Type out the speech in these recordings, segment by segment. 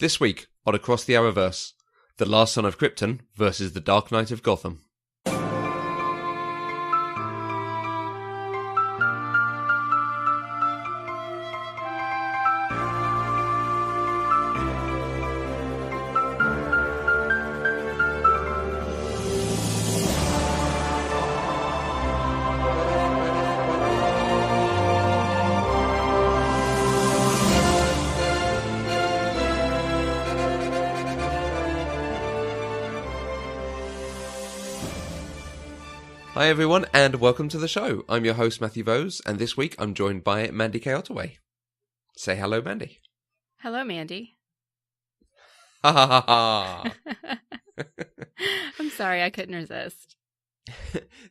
This week on Across the Arrowverse, The Last Son of Krypton versus The Dark Knight of Gotham. Hi everyone, and welcome to the show. I'm your host, Matthew Vose, and this week I'm joined by Mandy K. Ottaway. Say hello, Mandy. Hello, Mandy. Ha ha ha ha. I'm sorry, I couldn't resist.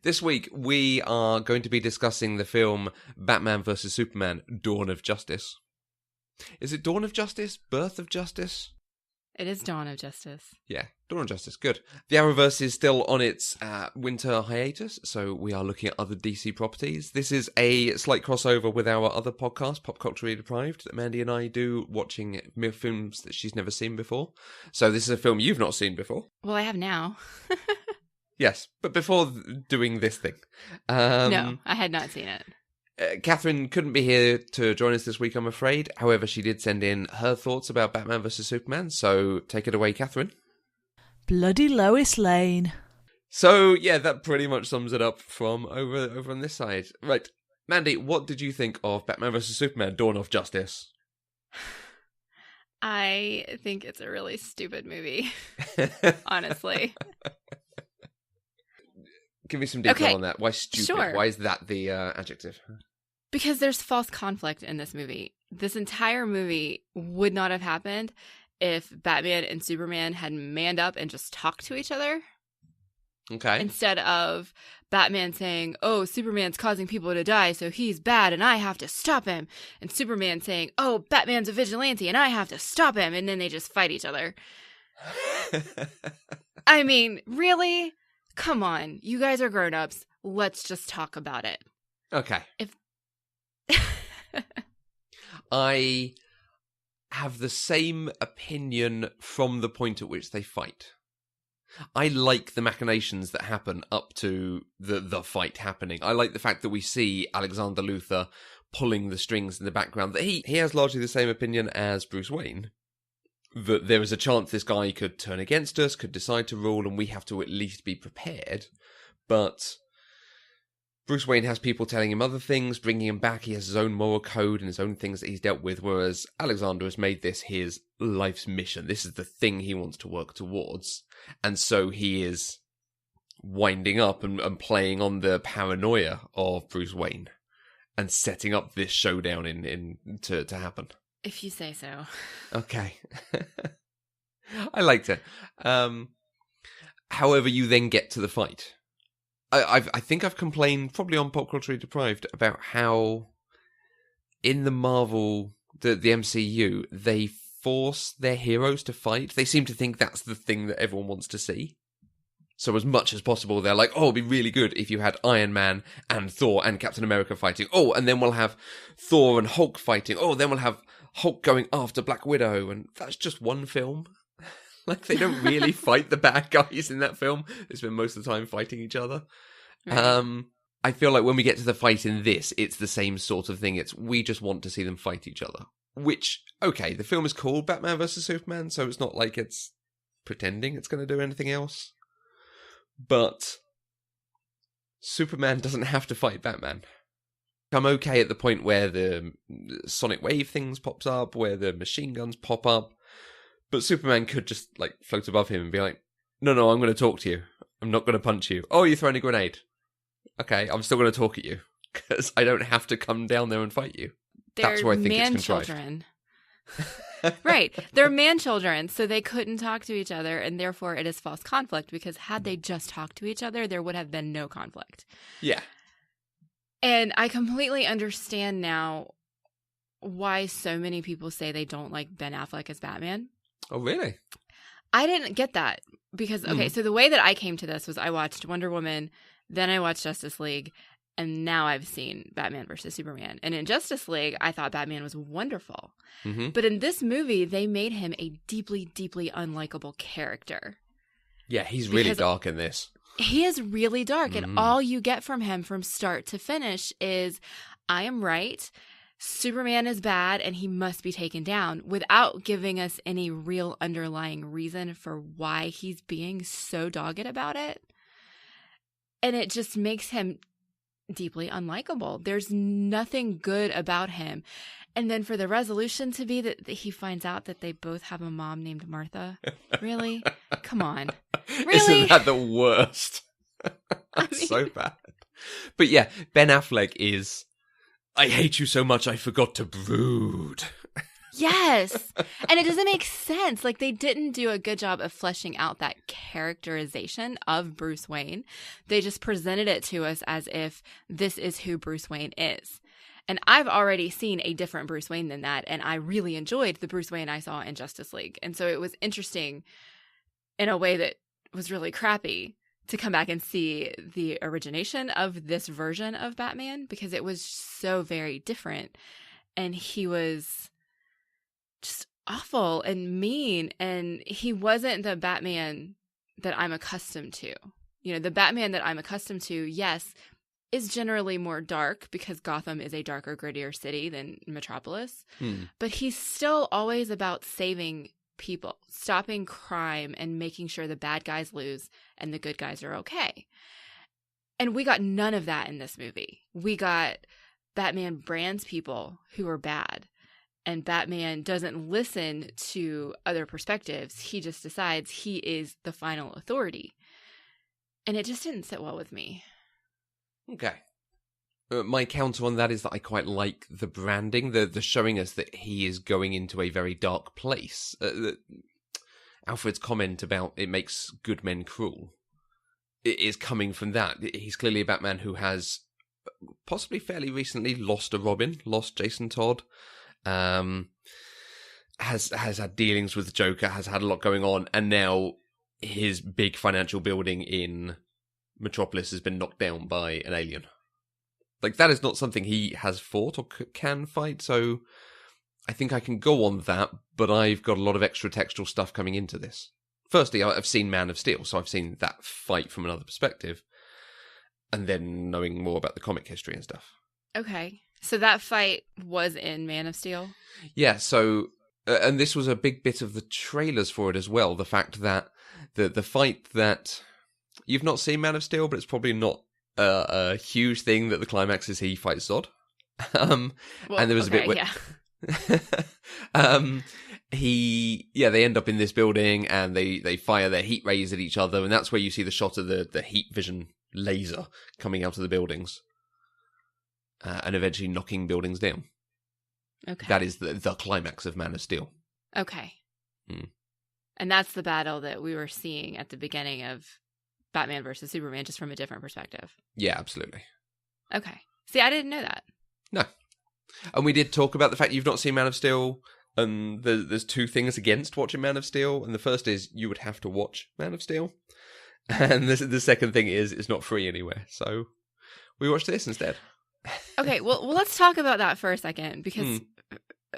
This week we are going to be discussing the film Batman vs. Superman, Dawn of Justice. Is it Dawn of Justice? Birth of Justice? It is Dawn of Justice. Yeah, Dawn of Justice, good. The Arrowverse is still on its winter hiatus, so we are looking at other DC properties. This is a slight crossover with our other podcast, Pop Culturally Deprived, that Mandy and I do, watching films that she's never seen before. So this is a film you've not seen before. Well, I have now. Yes, but before doing this thing. No, I had not seen it. Catherine couldn't be here to join us this week, I'm afraid. However, she did send in her thoughts about Batman vs. Superman, so take it away, Catherine. Bloody Lois Lane. So, yeah, that pretty much sums it up from over on this side. Right, Mandy, what did you think of Batman vs. Superman, Dawn of Justice? I think it's a really stupid movie, honestly. Give me some detail on that. Why stupid? Sure. Why is that the adjective? Because there's false conflict in this movie. This entire movie would not have happened if Batman and Superman had manned up and just talked to each other. Okay. Instead of Batman saying, oh, Superman's causing people to die, so he's bad and I have to stop him. And Superman saying, oh, Batman's a vigilante and I have to stop him. And then they just fight each other. I mean, really? Come on. You guys are grown-ups. Let's just talk about it. Okay. I have the same opinion from the point at which they fight. I like the machinations that happen up to the fight happening. I like the fact that we see Alexander Luthor pulling the strings in the background. That he has largely the same opinion as Bruce Wayne. That there is a chance this guy could turn against us, could decide to rule, and we have to at least be prepared. But Bruce Wayne has people telling him other things, bringing him back. He has his own moral code and his own things that he's dealt with, whereas Alexander has made this his life's mission. This is the thing he wants to work towards. And so he is winding up and playing on the paranoia of Bruce Wayne and setting up this showdown to happen. If you say so. Okay. I liked it. However, you then get to the fight. I think I've complained, probably on Pop Culturally Deprived, about how in the Marvel, the MCU, they force their heroes to fight. They seem to think that's the thing that everyone wants to see. So as much as possible, they're like, oh, it'd be really good if you had Iron Man and Thor and Captain America fighting. Oh, and then we'll have Thor and Hulk fighting. Oh, then we'll have Hulk going after Black Widow. And that's just one film. Like, they don't really fight the bad guys in that film. They spend most of the time fighting each other. Right. I feel like when we get to the fight in this, it's the same sort of thing. We just want to see them fight each other. Which, okay, the film is called Batman vs. Superman, so it's not like it's pretending it's going to do anything else. But Superman doesn't have to fight Batman. I'm okay at the point where the sonic wave things pops up, where the machine guns pop up. But Superman could just, like, float above him and be like, no, I'm going to talk to you. I'm not going to punch you. Oh, you're throwing a grenade. Okay, I'm still going to talk at you. Because I don't have to come down there and fight you. That's where I think it's contrived. Children. Right. They're man-children, so they couldn't talk to each other, and therefore it is false conflict, because had they just talked to each other, there would have been no conflict. Yeah. And I completely understand now why so many people say they don't like Ben Affleck as Batman. Oh, really? I didn't get that because, okay, so the way that I came to this was I watched Wonder Woman, then I watched Justice League, And now I've seen Batman versus Superman. And in Justice League, I thought Batman was wonderful. Mm-hmm. But in this movie, they made him a deeply, deeply unlikable character. Yeah, he's really Because dark in this. he is really dark. And all you get from him from start to finish is, I am right, Superman is bad, and he must be taken down, without giving us any real underlying reason for why he's being so dogged about it. And it just makes him deeply unlikable. There's nothing good about him. And then for the resolution to be that he finds out that they both have a mom named Martha. Really? Come on. Really? Isn't that the worst? That's so bad. But yeah, Ben Affleck is, I hate you so much I forgot to brood. Yes. And it doesn't make sense. Like, they didn't do a good job of fleshing out that characterization of Bruce Wayne. They just presented it to us as if this is who Bruce Wayne is. And I've already seen a different Bruce Wayne than that, and I really enjoyed the Bruce Wayne I saw in Justice League. And so it was interesting in a way that was really crappy to come back and see the origination of this version of Batman, because it was so very different. And he was just awful and mean, and he wasn't the Batman that I'm accustomed to. You know, the Batman that I'm accustomed to, yes, is generally more dark because Gotham is a darker, grittier city than Metropolis. But he's still always about saving people, stopping crime, and making sure the bad guys lose and the good guys are okay. And we got none of that in this movie. We got Batman brands people who are bad. And Batman doesn't listen to other perspectives. He just decides he is the final authority. And it just didn't sit well with me. Okay. My counter on that is that I quite like the branding, the showing us that he is going into a very dark place. Alfred's comment about it makes good men cruel, it is coming from that. He's clearly a Batman who has possibly fairly recently lost a Robin, lost Jason Todd. Has had dealings with the Joker, has had a lot going on, and now his big financial building in Metropolis has been knocked down by an alien. Like, that is not something he has fought or can fight, so I think I can go on that, but I've got a lot of extra textual stuff coming into this. Firstly, I've seen Man of Steel, so I've seen that fight from another perspective, and then knowing more about the comic history and stuff. Okay. So that fight was in Man of Steel? Yeah, so, and this was a big bit of the trailers for it as well, the fact that the fight that, you've not seen Man of Steel, but it's probably not a huge thing that the climax is he fights Zod. And there was a bit where... Yeah. They end up in this building and they fire their heat rays at each other, and that's where you see the shot of the heat vision laser coming out of the buildings. And eventually knocking buildings down. Okay. That is the climax of Man of Steel. Okay. And that's the battle that we were seeing at the beginning of Batman versus Superman, just from a different perspective. Yeah, absolutely. Okay. See, I didn't know that. No. And we did talk about the fact you've not seen Man of Steel, and there's two things against watching Man of Steel, and the first is you would have to watch Man of Steel, and the second thing is it's not free anywhere, so we watched this instead. Okay, well, let's talk about that for a second, because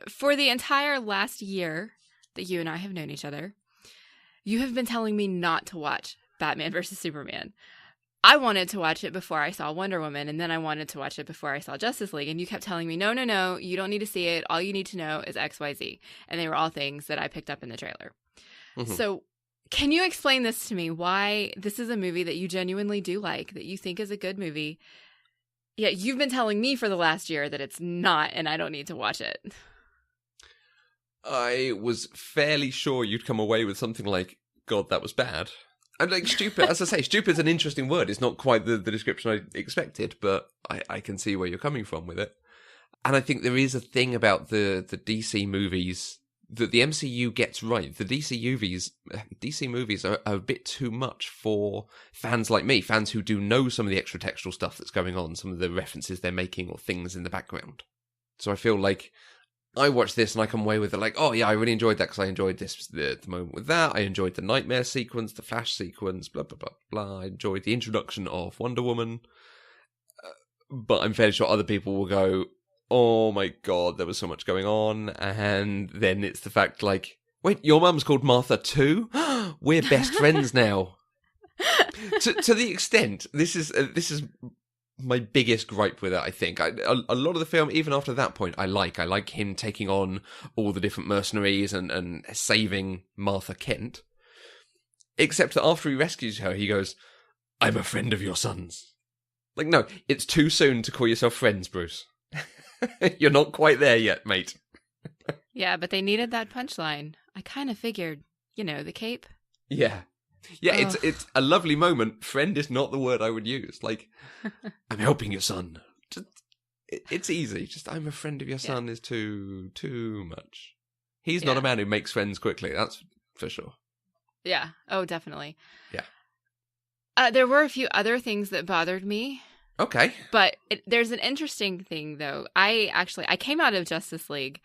for the entire last year that you and I have known each other, you have been telling me not to watch Batman versus Superman. I wanted to watch it before I saw Wonder Woman, and then I wanted to watch it before I saw Justice League, and you kept telling me, no, you don't need to see it. All you need to know is XYZ. And they were all things that I picked up in the trailer. Mm-hmm. So can you explain this to me, why this is a movie that you genuinely do like, that you think is a good movie, yet you've been telling me for the last year that it's not, and I don't need to watch it? I was fairly sure you'd come away with something like, God, that was bad. And like, stupid, as I say, stupid is an interesting word. It's not quite the description I expected, but I can see where you're coming from with it. And I think there is a thing about the DC movies that the MCU gets right. The DC movies are a bit too much for fans like me, fans who do know some of the extra textual stuff that's going on, some of the references they're making or things in the background. So I feel like I watch this and I come away with it like, oh yeah, I really enjoyed that because I enjoyed this, the moment with that. I enjoyed the nightmare sequence, the Flash sequence, blah, blah, blah, blah. I enjoyed the introduction of Wonder Woman. but I'm fairly sure other people will go, oh my god, there was so much going on. And then it's the fact, like, wait, your mum's called Martha too? We're best friends now. to the extent, this is my biggest gripe with it, I think. A lot of the film, even after that point, I like him taking on all the different mercenaries and saving Martha Kent. Except that after he rescues her, he goes, I'm a friend of your son's. Like, no, it's too soon to call yourself friends, Bruce. You're not quite there yet, mate. Yeah, but they needed that punchline. I kind of figured, the cape. Yeah. Yeah, it's a lovely moment. Friend is not the word I would use. Like, I'm helping your son. It's easy. Just, I'm a friend of your son is too much. He's not a man who makes friends quickly. That's for sure. Yeah. Oh, definitely. Yeah. There were a few other things that bothered me. Okay. But there's an interesting thing, though. I came out of Justice League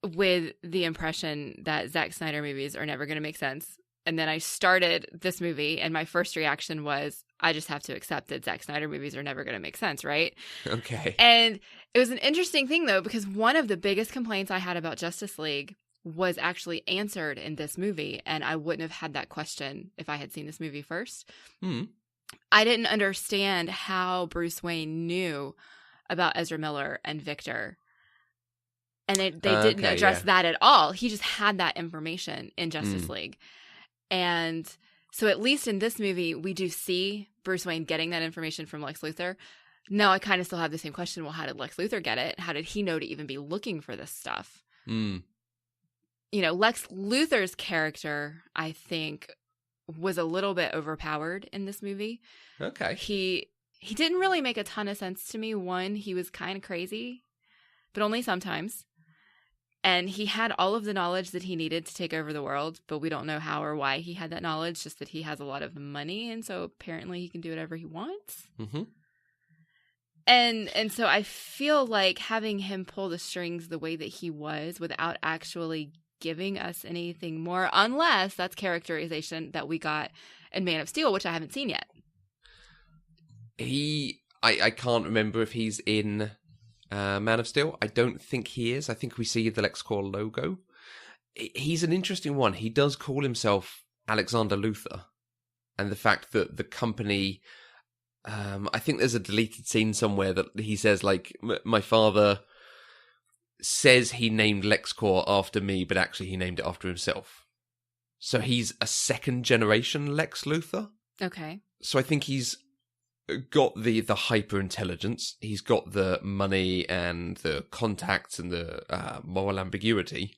with the impression that Zack Snyder movies are never going to make sense. And then I started this movie, and my first reaction was, I just have to accept that Zack Snyder movies are never going to make sense, right? Okay. And it was an interesting thing, though, because one of the biggest complaints I had about Justice League was actually answered in this movie, and I wouldn't have had that question if I had seen this movie first. I didn't understand how Bruce Wayne knew about Ezra Miller and Victor. And they didn't address that at all. He just had that information in Justice League. And so at least in this movie, we do see Bruce Wayne getting that information from Lex Luthor. Now, I kind of still have the same question. Well, how did Lex Luthor get it? How did he know to even be looking for this stuff? Lex Luthor's character, I think, was a little bit overpowered in this movie. Okay. He didn't really make a ton of sense to me. One, he was kind of crazy, but only sometimes. And he had all of the knowledge that he needed to take over the world, but we don't know how or why he had that knowledge, just that he has a lot of money, and so apparently he can do whatever he wants. And so I feel like having him pull the strings the way that he was without actually giving us anything more, unless that's characterization that we got in Man of Steel, which I haven't seen yet. I can't remember if he's in Man of Steel. I don't think he is. I think we see the LexCorp logo. He's an interesting one. He does call himself Alexander Luthor. And the fact that the company... I think there's a deleted scene somewhere that he says, like, my father says he named LexCorp after me, but actually he named it after himself. So he's a second generation Lex Luthor. Okay. So I think he's got the hyper intelligence, he's got the money and the contacts and the moral ambiguity,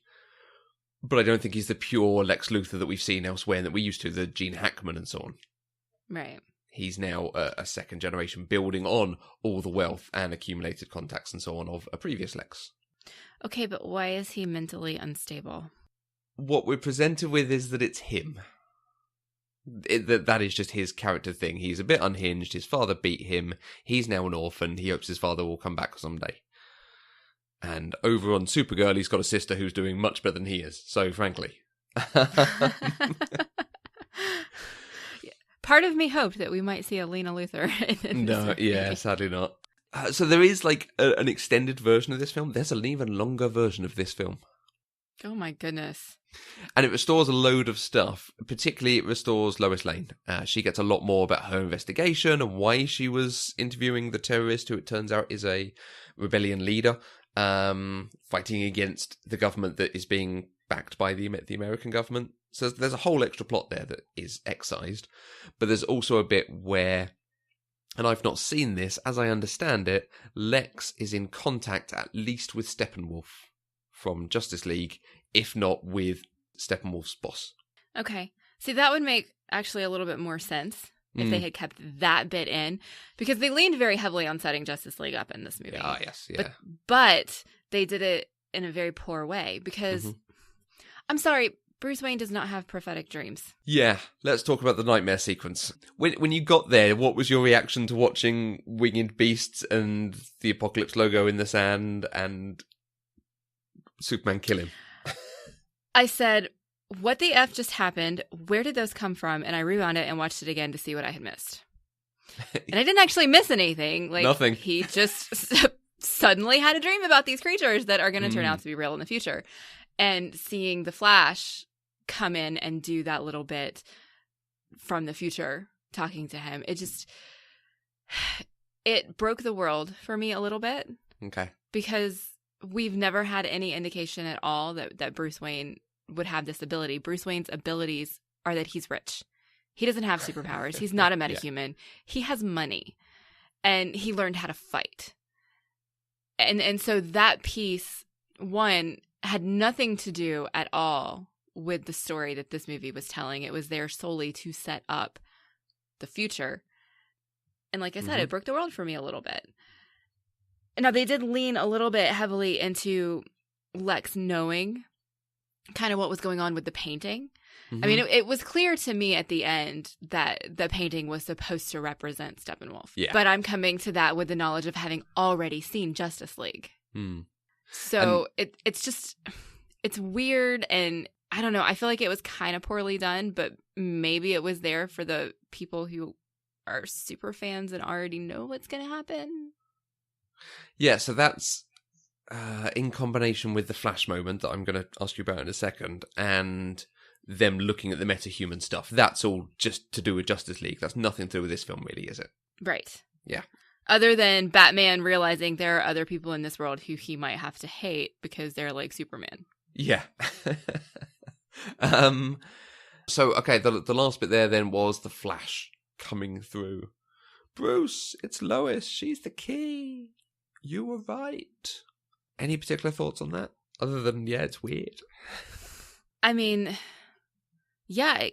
but I don't think he's the pure Lex Luthor that we've seen elsewhere and that we used to, the Gene Hackman and so on. Right. He's now a second generation, building on all the wealth and accumulated contacts and so on of a previous Lex. Okay, but why is he mentally unstable? What we're presented with is that it's him. That is just his character thing. He's a bit unhinged. His father beat him. He's now an orphan. He hopes his father will come back someday. And over on Supergirl, he's got a sister who's doing much better than he is. So, frankly. Part of me hoped that we might see a Lena Luthor in this movie. Yeah, sadly not. So there is like an extended version of this film. There's an even longer version of this film. Oh my goodness. And it restores a load of stuff. Particularly, it restores Lois Lane. She gets a lot more about her investigation and why she was interviewing the terrorist, who it turns out is a rebellion leader, fighting against the government that is being backed by the American government. So there's a whole extra plot there that is excised. But there's also a bit where, and I've not seen this, as I understand it, Lex is in contact at least with Steppenwolf from Justice League, if not with Steppenwolf's boss. Okay. See, that would make actually a little bit more sense if they had kept that bit in, because they leaned very heavily on setting Justice League up in this movie. Ah, yes, yeah. But they did it in a very poor way, because, I'm sorry, Bruce Wayne does not have prophetic dreams. Yeah, let's talk about the nightmare sequence. When you got there, what was your reaction to watching winged beasts and the Apocalypse logo in the sand and Superman kill him? I said, what the F just happened? Where did those come from? And I rewound it and watched it again to see what I had missed. And I didn't actually miss anything. Like, Nothing. He just suddenly had a dream about these creatures that are going to turn out to be real in the future. And seeing the Flash come in and do that little bit from the future, talking to him, it broke the world for me a little bit. Okay. Because we've never had any indication at all that Bruce Wayne would have this ability. Bruce Wayne's abilities are that he's rich. He doesn't have superpowers. He's not a metahuman. Yeah. He has money. And he learned how to fight. And so that piece, one, had nothing to do at all with the story that this movie was telling. It was there solely to set up the future. And like I said, it broke the world for me a little bit. Now, they did lean a little bit heavily into Lex knowing kind of what was going on with the painting. I mean, it was clear to me at the end that the painting was supposed to represent Steppenwolf. Yeah. But I'm coming to that with the knowledge of having already seen Justice League. So it's weird, and I don't know. I feel like it was kind of poorly done, but maybe it was there for the people who are super fans and already know what's going to happen. Yeah, so that's in combination with the Flash moment that I'm going to ask you about in a second, and them looking at the metahuman stuff. That's all just to do with Justice League. That's nothing to do with this film, really, is it? Right. Yeah. Other than Batman realizing there are other people in this world who he might have to hate because they're like Superman. Yeah. So, okay, the last bit there then was the Flash coming through. Bruce, it's Lois. She's the key. You were right. Any particular thoughts on that? Other than, yeah, it's weird. I mean, yeah,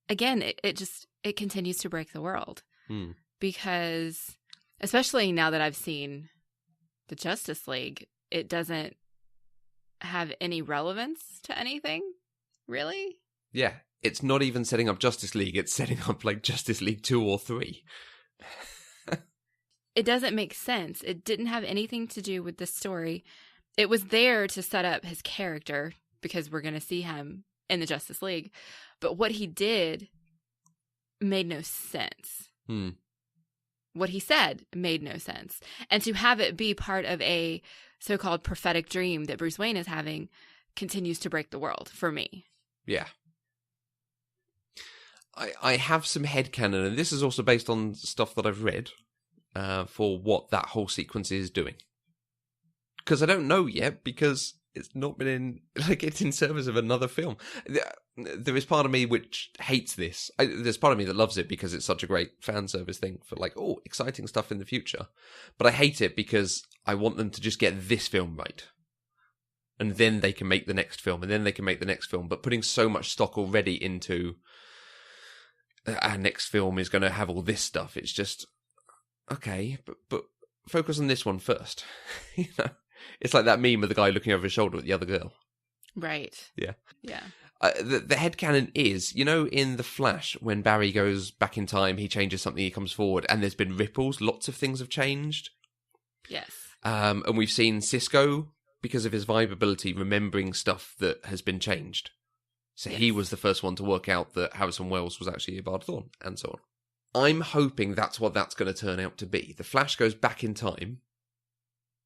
it continues to break the world. Because, especially now that I've seen the Justice League, it doesn't have any relevance to anything, really. Yeah, it's not even setting up Justice League, it's setting up like Justice League 2 or 3. It doesn't make sense. It didn't have anything to do with the story. It was there to set up his character because we're going to see him in the Justice League. But what he did made no sense. What he said made no sense. And to have it be part of a so-called prophetic dream that Bruce Wayne is having continues to break the world for me. Yeah. I have some headcanon, and this is also based on stuff that I've read for what that whole sequence is doing. Because I don't know yet, because it's not been in, like, it's in service of another film. There is part of me which hates this. There's part of me that loves it because it's such a great fan service thing for, like, oh, exciting stuff in the future. But I hate it because I want them to just get this film right. And then they can make the next film, and then they can make the next film. But putting so much stock already into our next film is going to have all this stuff. It's just, okay, but focus on this one first. You know? It's like that meme of the guy looking over his shoulder at the other girl. Right. Yeah. Yeah. The headcanon is, you know, in The Flash, when Barry goes back in time, he changes something, he comes forward, and there's been ripples, lots of things have changed. Yes. And we've seen Cisco, because of his vibe ability, remembering stuff that has been changed. So yes. He was the first one to work out that Harrison Wells was actually Bard Thorne, and so on. I'm hoping that's what that's going to turn out to be. The Flash goes back in time,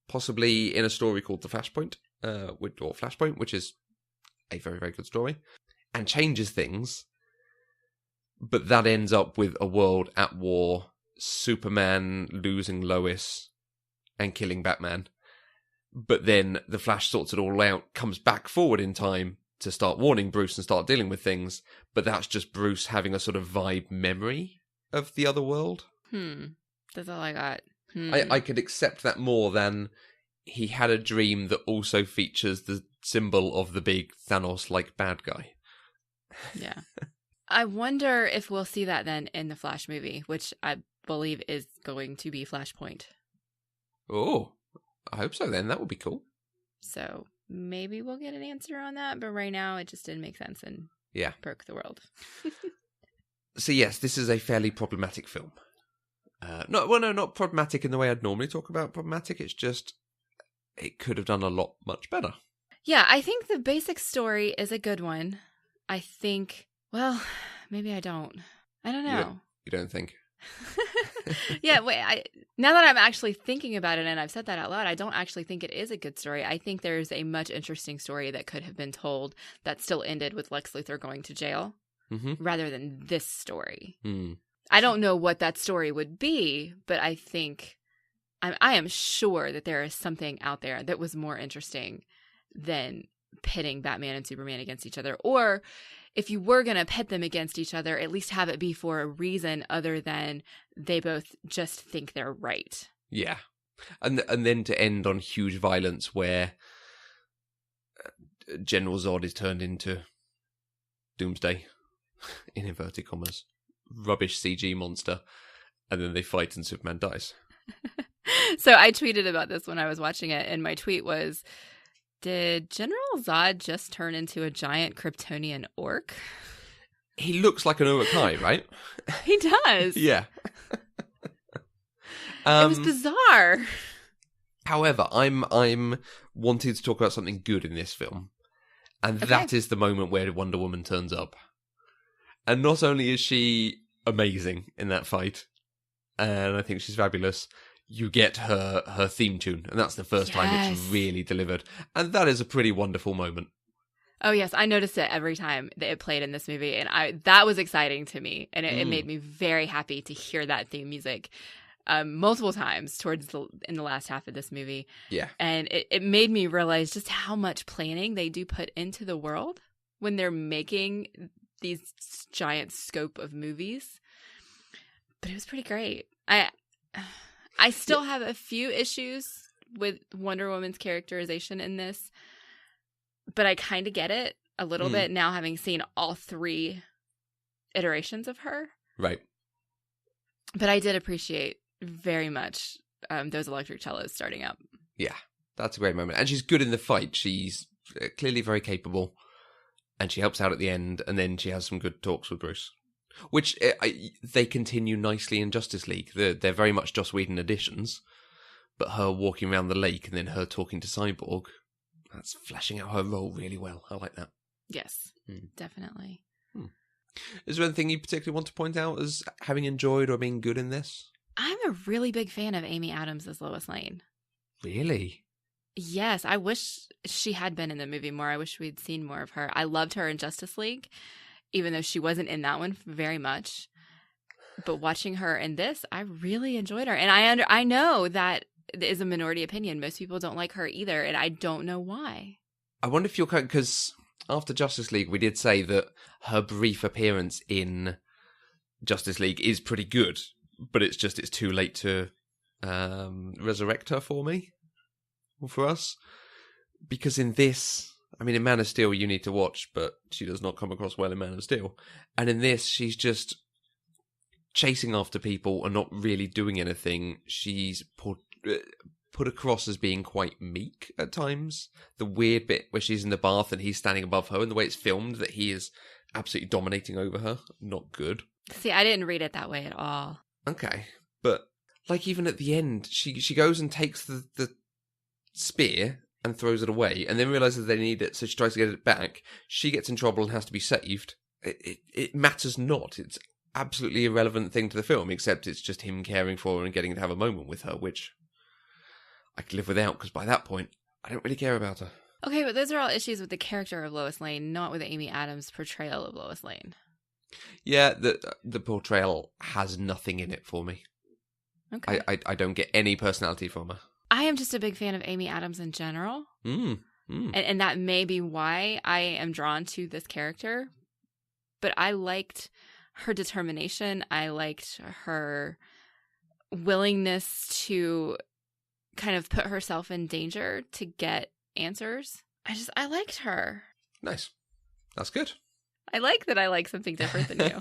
possibly in a story called The Flashpoint, or Flashpoint, which is a very, very good story, and changes things, but that ends up with a world at war, Superman losing Lois and killing Batman, but then the Flash sorts it all out, comes back forward in time to start warning Bruce and start dealing with things, but that's just Bruce having a sort of vibe memory of the other world. That's all I got. I could accept that more than he had a dream that also features the symbol of the big Thanos-like bad guy. Yeah. I wonder if we'll see that then in the Flash movie, which I believe is going to be Flashpoint. Oh, I hope so then. That would be cool. So maybe we'll get an answer on that, but right now it just didn't make sense and broke the world. So yes, this is a fairly problematic film. Not problematic in the way I'd normally talk about problematic. It's just, it could have done a lot much better. Yeah, I think the basic story is a good one. I think, well, maybe I don't. I don't know. You don't think? Yeah, wait, now that I'm actually thinking about it and I've said that out loud, I don't actually think it is a good story. I think there's a much interesting story that could have been told that still ended with Lex Luthor going to jail rather than this story. I don't know what that story would be, but I think I am sure that there is something out there that was more interesting than pitting Batman and Superman against each other. Or if you were going to pit them against each other, at least have it be for a reason other than they both just think they're right. Yeah. And then to end on huge violence where General Zod is turned into Doomsday, in inverted commas, rubbish CG monster, and then they fight and Superman dies. So I tweeted about this when I was watching it, and my tweet was, did General Zod just turn into a giant Kryptonian orc? He looks like an Uruk-hai, right? He does. Yeah. It was bizarre. However, I'm wanting to talk about something good in this film, and that is the moment where Wonder Woman turns up. And not only is she amazing in that fight, and I think she's fabulous, you get her theme tune, and that's the first time it's really delivered. And that is a pretty wonderful moment. Oh, yes. I noticed it every time that it played in this movie, and that was exciting to me, and it made me very happy to hear that theme music multiple times in the last half of this movie. Yeah. And it made me realize just how much planning they do put into the world when they're making these giant scope of movies. But it was pretty great. I still have a few issues with Wonder Woman's characterization in this, but I kind of get it a little bit now, having seen all 3 iterations of her. Right. But I did appreciate very much those electric cellos starting up. Yeah, that's a great moment. And she's good in the fight. She's clearly very capable, and she helps out at the end, and then she has some good talks with Bruce. Which they continue nicely in Justice League. They're very much Joss Whedon additions, but her walking around the lake and then her talking to Cyborg, that's fleshing out her role really well. I like that. Yes, definitely. Is there anything you particularly want to point out as having enjoyed or being good in this? I'm a really big fan of Amy Adams as Lois Lane. Really? Yes, I wish she had been in the movie more. I wish we'd seen more of her. I loved her in Justice League, even though she wasn't in that one very much. But watching her in this, I really enjoyed her. And I know that is a minority opinion. Most people don't like her either, and I don't know why. I wonder if you're... Because after Justice League, we did say that her brief appearance in Justice League is pretty good, but it's too late to resurrect her for me, or for us. Because in this... I mean, in Man of Steel, you need to watch, but she does not come across well in Man of Steel. And in this, she's just chasing after people and not really doing anything. She's put across as being quite meek at times. The weird bit where she's in the bath and he's standing above her, and the way it's filmed, that he is absolutely dominating over her. Not good. See, I didn't read it that way at all. Okay. But, like, even at the end, she goes and takes the spear and throws it away, and then realises they need it, so she tries to get it back. She gets in trouble and has to be saved. It matters not. It's absolutely irrelevant thing to the film, except it's just him caring for her and getting to have a moment with her, which I could live without, because by that point, I don't really care about her. Okay, but those are all issues with the character of Lois Lane, not with Amy Adams' portrayal of Lois Lane. Yeah, the portrayal has nothing in it for me. Okay. I don't get any personality from her. I am just a big fan of Amy Adams in general. And that may be why I am drawn to this character. But I liked her determination. I liked her willingness to kind of put herself in danger to get answers. I liked her. Nice. That's good. I like that I like something different than you.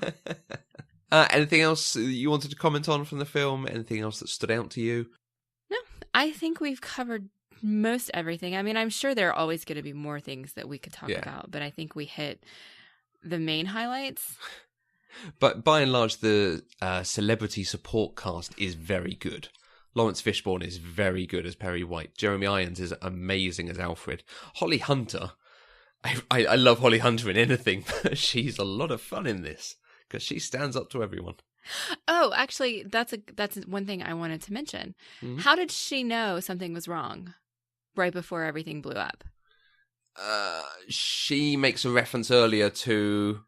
Anything else you wanted to comment on from the film? Anything else that stood out to you? No, I think we've covered most everything. I mean, I'm sure there are always going to be more things that we could talk about, but I think we hit the main highlights. But by and large, the celebrity support cast is very good. Lawrence Fishburne is very good as Perry White. Jeremy Irons is amazing as Alfred. Holly Hunter, I love Holly Hunter in anything, but she's a lot of fun in this because she stands up to everyone. Oh, actually, that's one thing I wanted to mention. Mhm. How did she know something was wrong right before everything blew up? She makes a reference earlier to,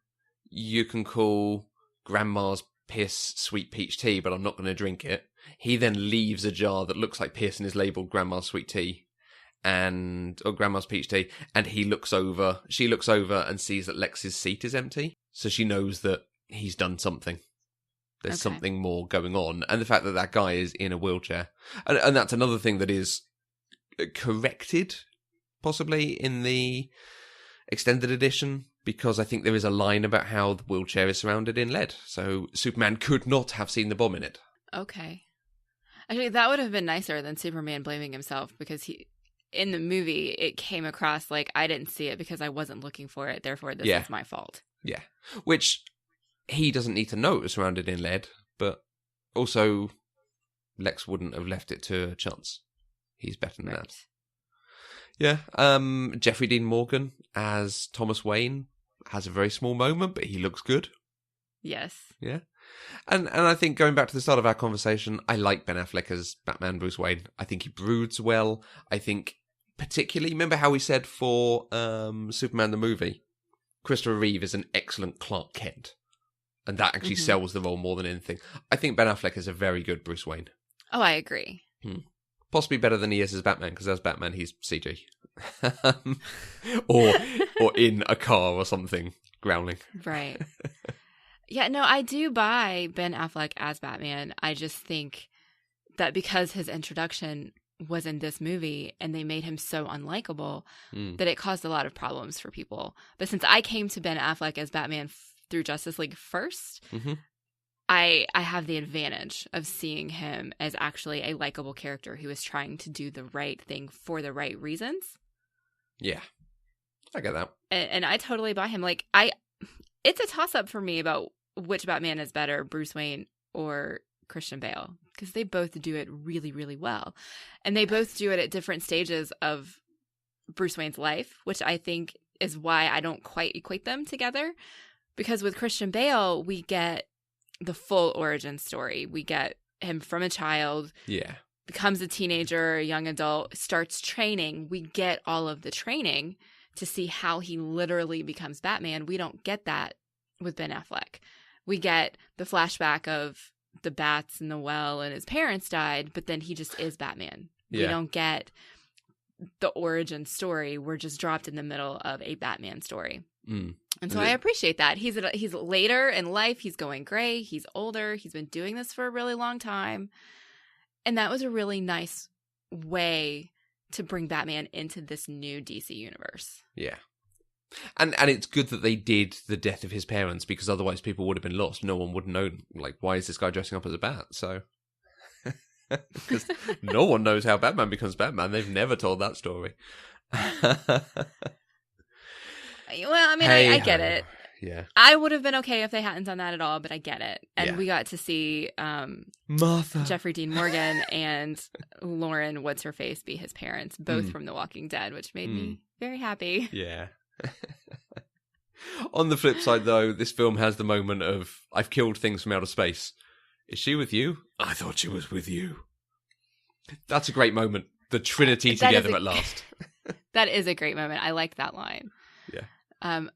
you can call Grandma's piss sweet peach tea, but I'm not going to drink it. He then leaves a jar that looks like piss and is labelled Grandma's sweet tea, or Grandma's peach tea, and she looks over and sees that Lex's seat is empty, so she knows that he's done something. There's Okay. something more going on, and the fact that that guy is in a wheelchair, and that's another thing that is corrected, possibly in the extended edition, because I think there is a line about how the wheelchair is surrounded in lead, so Superman could not have seen the bomb in it. Okay. Actually, that would have been nicer than Superman blaming himself, because in the movie, it came across like I didn't see it because I wasn't looking for it, therefore this is my fault. Yeah. Which he doesn't need to know it was surrounded in lead, but also Lex wouldn't have left it to chance. He's better than that. Yeah. Jeffrey Dean Morgan as Thomas Wayne has a very small moment, but he looks good. Yes. Yeah. And I think, going back to the start of our conversation, I like Ben Affleck as Batman Bruce Wayne. I think he broods well. I think, particularly, remember how we said for Superman the movie, Christopher Reeve is an excellent Clark Kent. And that actually sells the role more than anything. I think Ben Affleck is a very good Bruce Wayne. Oh, I agree. Possibly better than he is as Batman, because as Batman, he's CG. or in a car or something, growling. Right. Yeah, no, I do buy Ben Affleck as Batman. I just think that because his introduction was in this movie and they made him so unlikable, that it caused a lot of problems for people. But since I came to Ben Affleck as Batman through Justice League first, I have the advantage of seeing him as actually a likable character who is trying to do the right thing for the right reasons. Yeah, I get that. And I totally buy him. Like, it's a toss-up for me about which Batman is better, Bruce Wayne or Christian Bale, because they both do it really, really well. And they both do it at different stages of Bruce Wayne's life, which I think is why I don't quite equate them together. Because with Christian Bale, we get the full origin story. We get him from a child, becomes a teenager, a young adult, starts training. We get all of the training to see how he literally becomes Batman. We don't get that with Ben Affleck. We get the flashback of the bats in the well and his parents died, but then he just is Batman. We don't get the origin story. We're just dropped in the middle of a Batman story. And so I appreciate that. He's later in life. He's going gray. He's older. He's been doing this for a really long time. And that was a really nice way to bring Batman into this new DC universe. Yeah. And it's good that they did the death of his parents, because otherwise people would have been lost. No one would know, like, why is this guy dressing up as a bat? So, because no one knows how Batman becomes Batman. They've never told that story. Well, I mean, I get it. Yeah. I would have been okay if they hadn't done that at all, but I get it. And we got to see Martha, Jeffrey Dean Morgan and Lauren What's-Her-Face be his parents, both from The Walking Dead, which made me very happy. Yeah. On the flip side, though, this film has the moment of, I've killed things from outer space. Is she with you? I thought she was with you. That's a great moment. The Trinity together at last. That is a great moment. I like that line. Yeah.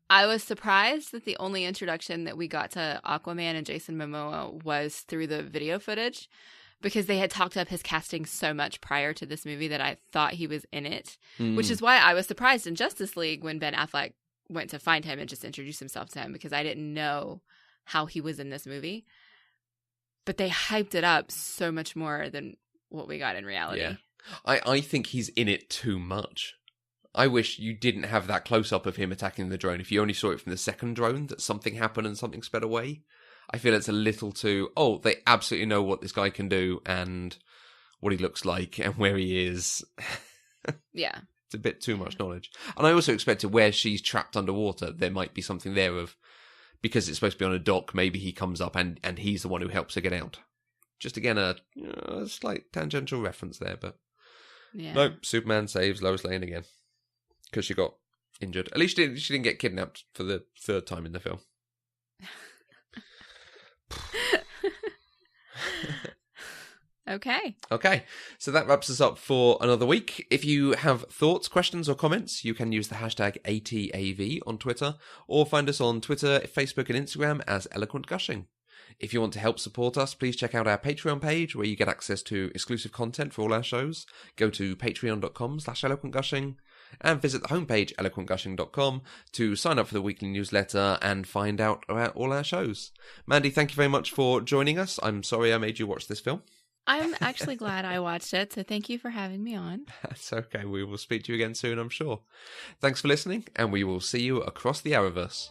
I was surprised that the only introduction that we got to Aquaman and Jason Momoa was through the video footage, because they had talked up his casting so much prior to this movie that I thought he was in it, which is why I was surprised in Justice League when Ben Affleck went to find him and just introduce himself to him, because I didn't know how he was in this movie. But they hyped it up so much more than what we got in reality. Yeah. I think he's in it too much. I wish you didn't have that close-up of him attacking the drone. If you only saw it from the second drone, that something happened and something sped away. I feel it's a little too, they absolutely know what this guy can do and what he looks like and where he is. Yeah. It's a bit too much knowledge. And I also expected where she's trapped underwater, there might be something there of, because it's supposed to be on a dock, maybe he comes up and he's the one who helps her get out. Just again, a slight tangential reference there, but nope, Superman saves Lois Lane again. Because she got injured. At least she didn't get kidnapped for the third time in the film. Okay. Okay, so that wraps us up for another week. If you have thoughts, questions, or comments, you can use the hashtag ATAV on Twitter, or find us on Twitter, Facebook, and Instagram as Eloquent Gushing. If you want to help support us, please check out our Patreon page where you get access to exclusive content for all our shows. Go to patreon.com/eloquentgushing and visit the homepage eloquentgushing.com to sign up for the weekly newsletter and find out about all our shows. Mandy, thank you very much for joining us. I'm sorry I made you watch this film. I'm actually glad I watched it, so thank you for having me on. That's okay. We will speak to you again soon, I'm sure. Thanks for listening, and we will see you across the Arrowverse.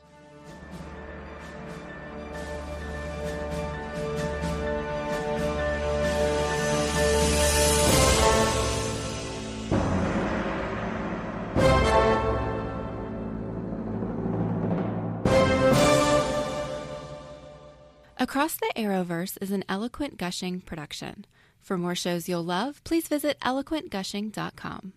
Across the Arrowverse is an Eloquent Gushing production. For more shows you'll love, please visit eloquentgushing.com.